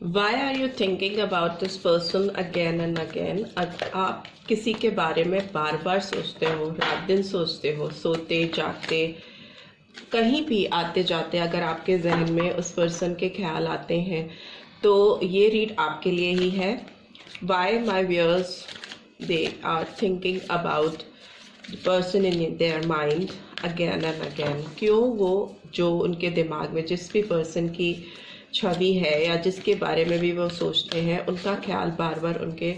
Why are you thinking about this person again and again? आप किसी के बारे में बार बार सोचते हो, रात दिन सोचते हो, सोते जागते, कहीं भी आते जाते अगर आपके जहन में उस पर्सन के ख्याल आते हैं तो ये रीड आपके लिए ही है. Why my viewers they are thinking about the person in their mind again and again? क्यों वो जो उनके दिमाग में जिस भी पर्सन की छवि है या जिसके बारे में भी वो सोचते हैं उनका ख्याल बार बार उनके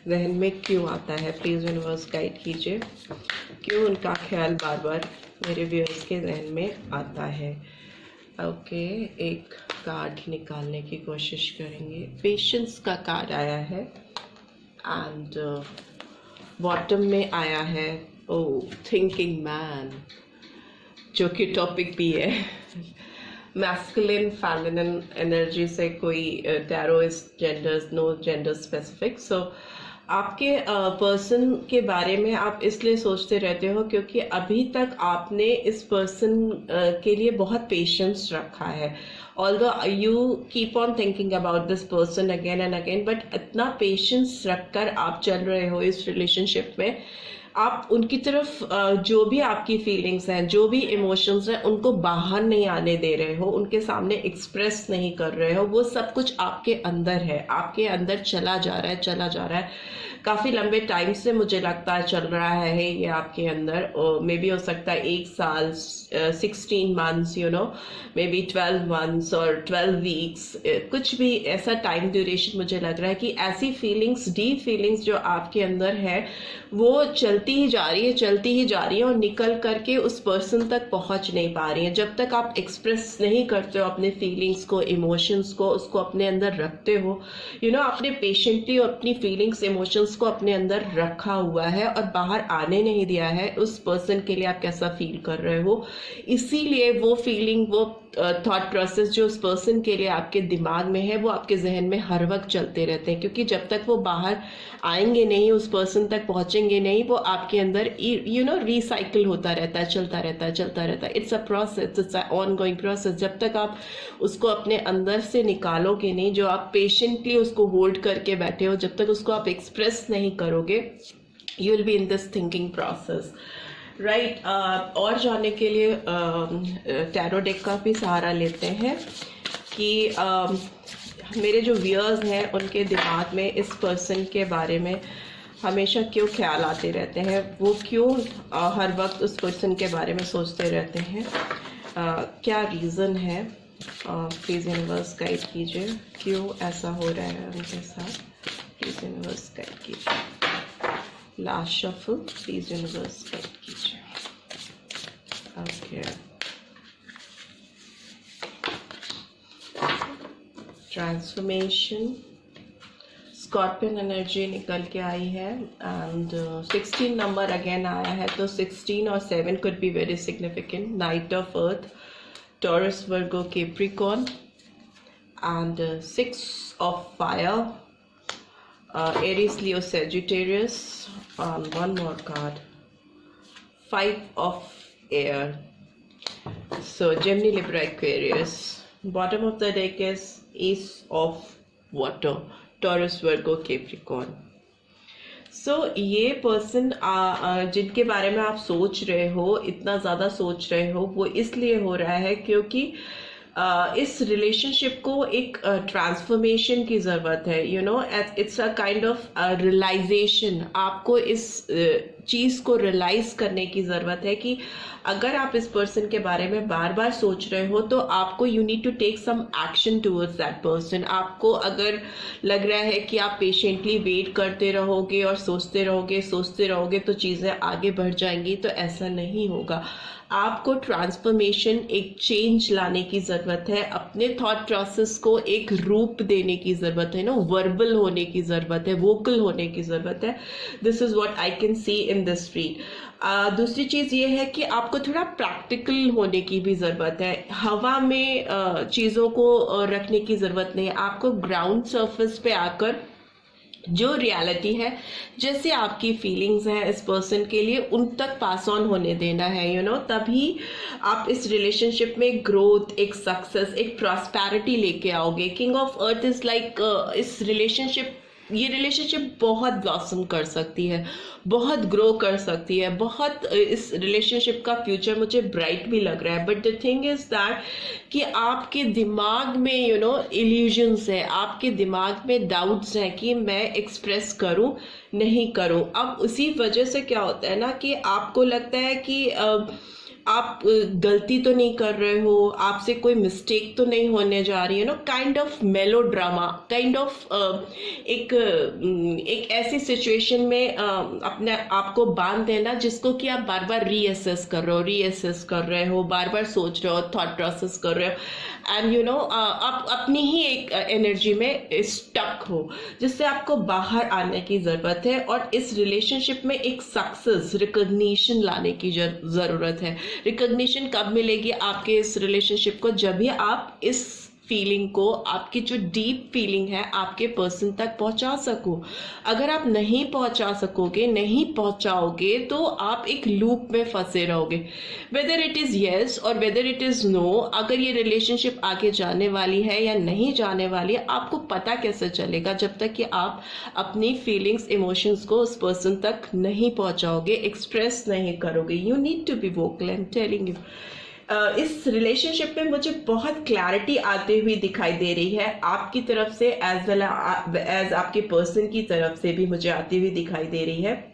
जहन में क्यों आता है? प्लीज़ यूनिवर्स गाइड कीजिए क्यों उनका ख्याल बार बार मेरे व्यूअर्स के जहन में आता है. ओके, एक कार्ड निकालने की कोशिश करेंगे. पेशेंस का कार्ड आया है एंड बॉटम में आया है थिंकिंग मैन, जो कि टॉपिक भी है. मैस्कुलिन फेमिनिन एनर्जी से कोई tarot is genders, no gender specific. So आपके पर्सन के बारे में आप इसलिए सोचते रहते हो क्योंकि अभी तक आपने इस पर्सन के लिए बहुत पेशेंस रखा है. Although you keep on thinking about this person again and again, but इतना पेशेंस रखकर आप चल रहे हो इस रिलेशनशिप में. आप उनकी तरफ जो भी आपकी फीलिंग्स हैं, जो भी इमोशंस हैं, उनको बाहर नहीं आने दे रहे हो, उनके सामने एक्सप्रेस नहीं कर रहे हो. वो सब कुछ आपके अंदर है, आपके अंदर चला जा रहा है, चला जा रहा है. काफ़ी लंबे टाइम से मुझे लगता है चल रहा है ये आपके अंदर. मे बी हो सकता है 1 साल, 16 months, you know, may be 12 months और 12 वीक्स, कुछ भी ऐसा टाइम ड्यूरेशन मुझे लग रहा है कि ऐसी फीलिंग्स, डीप फीलिंग्स जो आपके अंदर है वो चलती ही जा रही है, चलती ही जा रही है और निकल करके उस पर्सन तक पहुंच नहीं पा रही है. जब तक आप एक्सप्रेस नहीं करते हो अपने फीलिंग्स को, इमोशंस को, उसको अपने अंदर रखते हो, यू नो, आपने पेशेंटली अपनी फीलिंग्स, इमोशंस को अपने अंदर रखा हुआ है और बाहर आने नहीं दिया है. उस पर्सन के लिए आप कैसा फील कर रहे हो, इसीलिए वो फीलिंग, वो थॉट प्रोसेस जो उस पर्सन के लिए आपके दिमाग में है वो आपके जहन में हर वक्त चलते रहते हैं. क्योंकि जब तक वो बाहर आएंगे नहीं, उस पर्सन तक पहुंचेंगे नहीं, वो आपके अंदर यू नो रिसाइकिल होता रहता है, चलता रहता है, चलता रहता है. It's a process, it's a on going process. जब तक आप उसको अपने अंदर से निकालोगे नहीं, जो आप पेशेंटली उसको होल्ड करके बैठे हो, जब तक उसको आप एक्सप्रेस नहीं करोगे, you will be in this thinking process, right. और जानने के लिए टैरो डेक का भी सहारा लेते हैं कि मेरे जो व्यूअर्स हैं उनके दिमाग में इस पर्सन के बारे में हमेशा क्यों ख्याल आते रहते हैं, वो क्यों हर वक्त उस पर्सन के बारे में सोचते रहते हैं, क्या रीज़न है. प्लीज़ यूनिवर्स गाइड कीजिए क्यों ऐसा हो रहा है उनके साथ. प्लीज़ यूनिवर्स गाइड कीजिए. Last shuffle, please universe guide कीजिए. ओके, ट्रांसफॉर्मेशन, स्कॉर्पियन एनर्जी निकल के आई है एंड 16 नंबर अगेन आया है. तो 16 और 7 could be very significant. Night of earth, taurus, Virgo, Capricorn and 6 of fire, Aries, Leo, Sagittarius, and one more card, 5 of air. So Gemini, Libra, Aquarius. Bottom of the deck is Ace of Water, Taurus, Virgo, Capricorn. So ये person जिनके बारे में आप सोच रहे हो, इतना ज़्यादा सोच रहे हो, वो इसलिए हो रहा है क्योंकि इस रिलेशनशिप को एक ट्रांसफॉर्मेशन की ज़रूरत है. You know, it's a kind of realization. आपको इस चीज़ को रियलाइज करने की ज़रूरत है कि अगर आप इस पर्सन के बारे में बार बार सोच रहे हो तो आपको you need to take some action towards that person. आपको अगर लग रहा है कि आप पेशेंटली वेट करते रहोगे और सोचते रहोगे तो चीज़ें आगे बढ़ जाएंगी, तो ऐसा नहीं होगा. आपको ट्रांसफॉर्मेशन, एक चेंज लाने की ज़रूरत है. अपने थॉट प्रोसेस को एक रूप देने की ज़रूरत है, वर्बल होने की ज़रूरत है, वोकल होने की ज़रूरत है. This is what I can see in this read. दूसरी चीज़ ये है कि आपको थोड़ा प्रैक्टिकल होने की भी ज़रूरत है. हवा में चीज़ों को रखने की ज़रूरत नहीं है. आपको ग्राउंड सरफेस पे आकर जो रियलिटी है, जैसे आपकी फीलिंग्स हैं इस पर्सन के लिए, उन तक पास ऑन होने देना है, तभी आप इस रिलेशनशिप में ग्रोथ, एक सक्सेस, एक प्रॉस्पेरिटी लेके आओगे। King of earth is like ये रिलेशनशिप बहुत ब्लॉसम कर सकती है, बहुत ग्रो कर सकती है, बहुत इस रिलेशनशिप का फ्यूचर मुझे ब्राइट भी लग रहा है। But the thing is that कि आपके दिमाग में इल्यूजन्स है, आपके दिमाग में डाउट्स हैं कि मैं एक्सप्रेस करूं नहीं करूं। अब उसी वजह से क्या होता है ना कि आपको लगता है कि आप गलती तो नहीं कर रहे हो, आपसे कोई मिस्टेक तो नहीं होने जा रही है, काइंड ऑफ मेलो ड्रामा, काइंड ऑफ एक ऐसी सिचुएशन में अपने आप को बांध देना जिसको कि आप बार बार रीअसेस कर रहे हो, बार बार सोच रहे हो, थॉट प्रोसेस कर रहे हो, एंड आप अपनी ही एक एनर्जी में स्टक हो, जिससे आपको बाहर आने की ज़रूरत है। और इस रिलेशनशिप में एक सक्सेस, रिकॉग्निशन लाने की ज़रूरत है। रिकॉग्निशन कब मिलेगी आपके इस रिलेशनशिप को? जब भी आप इस फीलिंग को, आपकी जो डीप फीलिंग है, आपके पर्सन तक पहुंचा सको। अगर आप नहीं पहुंचाओगे तो आप एक लूप में फंसे रहोगे, वेदर इट इज यस और वेदर इट इज नो। अगर ये रिलेशनशिप आगे जाने वाली है या नहीं जाने वाली है, आपको पता कैसे चलेगा जब तक कि आप अपनी फीलिंग्स, इमोशंस को उस पर्सन तक नहीं पहुंचाओगे, एक्सप्रेस नहीं करोगे। You need to be vocal, I am telling you. इस रिलेशनशिप में मुझे बहुत क्लैरिटी आते हुई दिखाई दे रही है, आपकी तरफ से एज वेल एज आपके पर्सन की तरफ से भी मुझे आती हुई दिखाई दे रही है।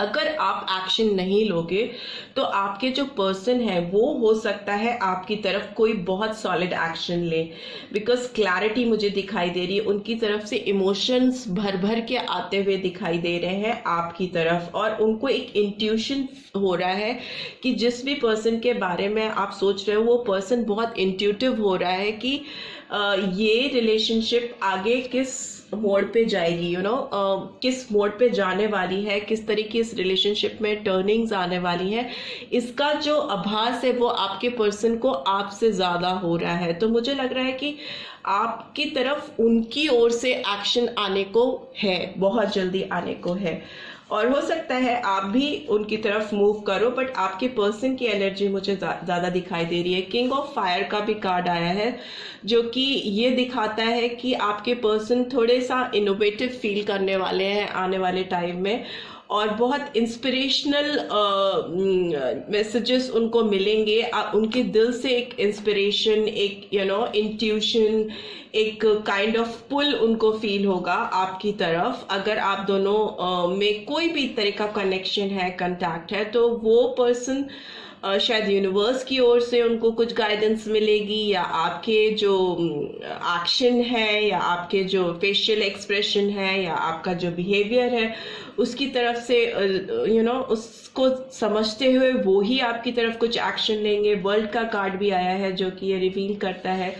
अगर आप एक्शन नहीं लोगे तो आपके जो पर्सन है वो हो सकता है आपकी तरफ कोई बहुत सॉलिड एक्शन ले, बिकॉज क्लैरिटी मुझे दिखाई दे रही है, उनकी तरफ से इमोशंस भर भर के आते हुए दिखाई दे रहे हैं आपकी तरफ, और उनको एक इंट्यूशन हो रहा है कि जिस भी पर्सन के बारे में आप सोच रहे हो वो पर्सन बहुत इंट्यूटिव हो रहा है कि ये रिलेशनशिप आगे किस मोड़ पे जाएगी, किस मोड़ पे जाने वाली है, किस तरीके इस रिलेशनशिप में टर्निंग्स आने वाली हैं, इसका जो आभास है वो आपके पर्सन को आपसे ज़्यादा हो रहा है। तो मुझे लग रहा है कि आपकी तरफ उनकी ओर से एक्शन आने को है, बहुत जल्दी आने को है, और हो सकता है आप भी उनकी तरफ मूव करो, बट आपके पर्सन की एनर्जी मुझे ज़्यादा दिखाई दे रही है। किंग ऑफ फायर का भी कार्ड आया है, जो कि ये दिखाता है कि आपके पर्सन थोड़े सा इनोवेटिव फील करने वाले हैं आने वाले टाइम में, और बहुत इंस्पिरेशनल मैसेजेस उनको मिलेंगे। उनके दिल से एक इंस्पिरेशन, एक इंट्यूशन, एक काइंड ऑफ पुल उनको फील होगा आपकी तरफ। अगर आप दोनों में कोई भी तरह का कनेक्शन है, कांटेक्ट है, तो वो पर्सन शायद यूनिवर्स की ओर से उनको कुछ गाइडेंस मिलेगी, या आपके जो एक्शन है, या आपके जो फेशियल एक्सप्रेशन है, या आपका जो बिहेवियर है, उसकी तरफ से उसको समझते हुए वो ही आपकी तरफ कुछ एक्शन लेंगे। वर्ल्ड का कार्ड भी आया है, जो कि ये रिवील करता है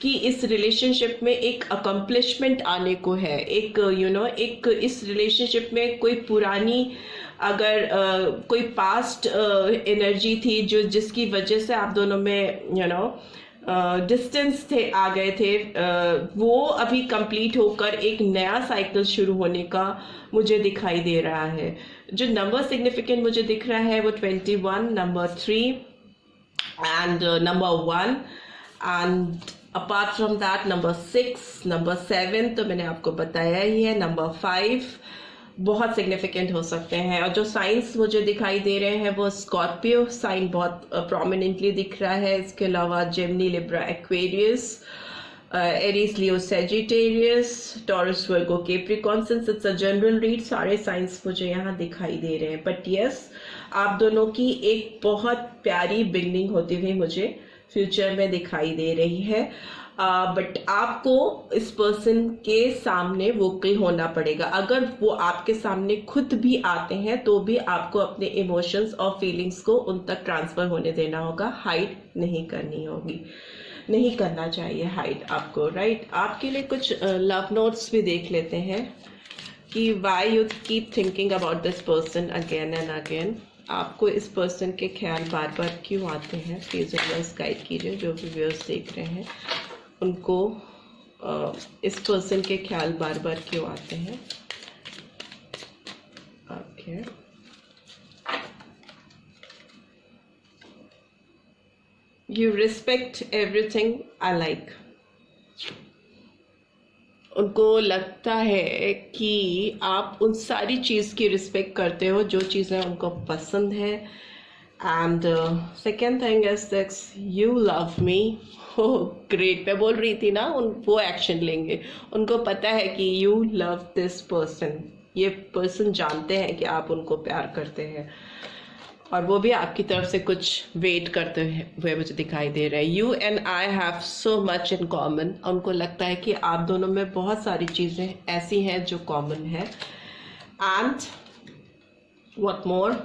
कि इस रिलेशनशिप में एक अकम्पलिशमेंट आने को है, एक इस रिलेशनशिप में कोई पुरानी, अगर कोई पास्ट एनर्जी थी जिसकी वजह से आप दोनों में डिस्टेंस आ गए थे, वो अभी कंप्लीट होकर एक नया साइकिल शुरू होने का मुझे दिखाई दे रहा है। जो नंबर सिग्निफिकेंट मुझे दिख रहा है वो 21, number 3 and number 1, and apart from that number 6, number 7 तो मैंने आपको बताया ही है, नंबर 5 बहुत सिग्निफिकेंट हो सकते हैं। और जो साइंस मुझे दिखाई दे रहे हैं वो स्कॉर्पियो साइन बहुत प्रोमिनेंटली दिख रहा है। इसके अलावा Gemini, Libra, Aquarius, Aries, Leo, Sagittarius, taurus, Virgo, Capricorn. Since it's a general read, सारे साइंस मुझे यहाँ दिखाई दे रहे हैं, बट यस, आप दोनों की एक बहुत प्यारी बिगनिंग होती हुई मुझे फ्यूचर में दिखाई दे रही है। बट आपको इस पर्सन के सामने वोकल होना पड़ेगा। अगर वो आपके सामने खुद भी आते हैं तो भी आपको अपने इमोशंस और फीलिंग्स को उन तक ट्रांसफर होने देना होगा, हाइड नहीं करनी होगी, नहीं करना चाहिए हाइड आपको, राइट। आपके लिए कुछ लव नोट्स भी देख लेते हैं कि why you keep thinking about this person again and again. आपको इस पर्सन के ख्याल बार बार क्यों आते हैं? प्लीज यूनिवर्स गाइड कीजिए, जो भी व्यूअर्स देख रहे हैं उनको इस पर्सन के ख्याल बार बार क्यों आते हैं। है। You respect everything I like. उनको लगता है कि आप उन सारी चीज़ की रिस्पेक्ट करते हो जो चीज़ें उनको पसंद है। And second thing is that you love me. हो ग्रेट, मैं बोल रही थी ना, वो एक्शन लेंगे। उनको पता है कि यू लव दिस पर्सन, ये पर्सन जानते हैं कि आप उनको प्यार करते हैं और वो भी आपकी तरफ से कुछ वेट करते हुए मुझे दिखाई दे रहा है। You and I have so much in common. उनको लगता है कि आप दोनों में बहुत सारी चीज़ें ऐसी हैं जो कॉमन है। And what more,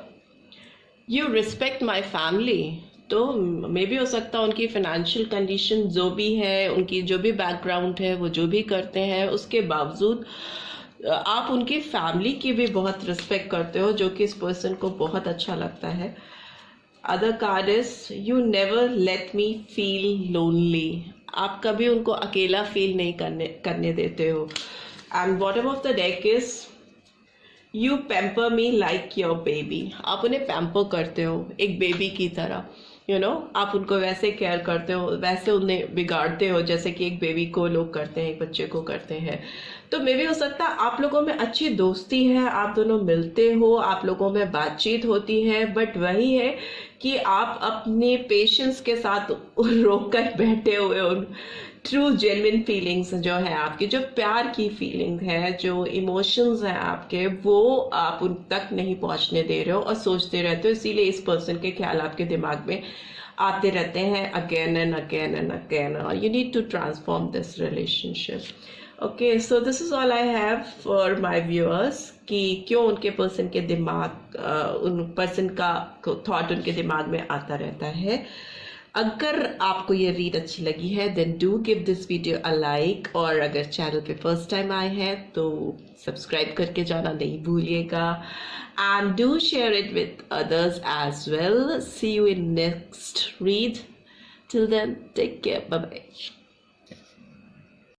you respect my family. तो मे भी हो सकता है उनकी फाइनेंशियल कंडीशन जो भी है, उनकी जो भी बैकग्राउंड है, वो जो भी करते हैं, उसके बावजूद आप उनकी फैमिली की भी बहुत रिस्पेक्ट करते हो, जो कि इस पर्सन को बहुत अच्छा लगता है। Other card is you never let me feel lonely. आप कभी उनको अकेला फील नहीं करने देते हो। And bottom of the deck is you pamper me like your baby. आप उन्हें पैम्पर करते हो एक बेबी की तरह। आप उनको वैसे केयर करते हो, वैसे उन्हें बिगाड़ते हो जैसे कि एक बेबी को लोग करते हैं, एक बच्चे को करते हैं। तो मे भी हो सकता है आप लोगों में अच्छी दोस्ती है, आप दोनों मिलते हो, आप लोगों में बातचीत होती है, बट वही है कि आप अपने पेशेंस के साथ रोक कर बैठे हुए हो। ट्रू जेन्युइन फीलिंग्स जो है आपकी, जो प्यार की फीलिंग है, जो इमोशंस हैं आपके, वो आप उन तक नहीं पहुंचने दे रहे हो और सोचते रहते हो। इसीलिए इस पर्सन के ख्याल आपके दिमाग में आते रहते हैं again and again and again. You need to transform this relationship. Okay, so this is all I have for my viewers कि क्यों उनके पर्सन के दिमाग, उन पर्सन का थॉट उनके दिमाग में आता रहता है। अगर आपको ये रीड अच्छी लगी है then do give this video a like, और अगर चैनल पे फर्स्ट टाइम आए हैं तो सब्सक्राइब करके जाना नहीं भूलिएगा। And do share it with others as well. See you in next read. Till then take care, bye bye.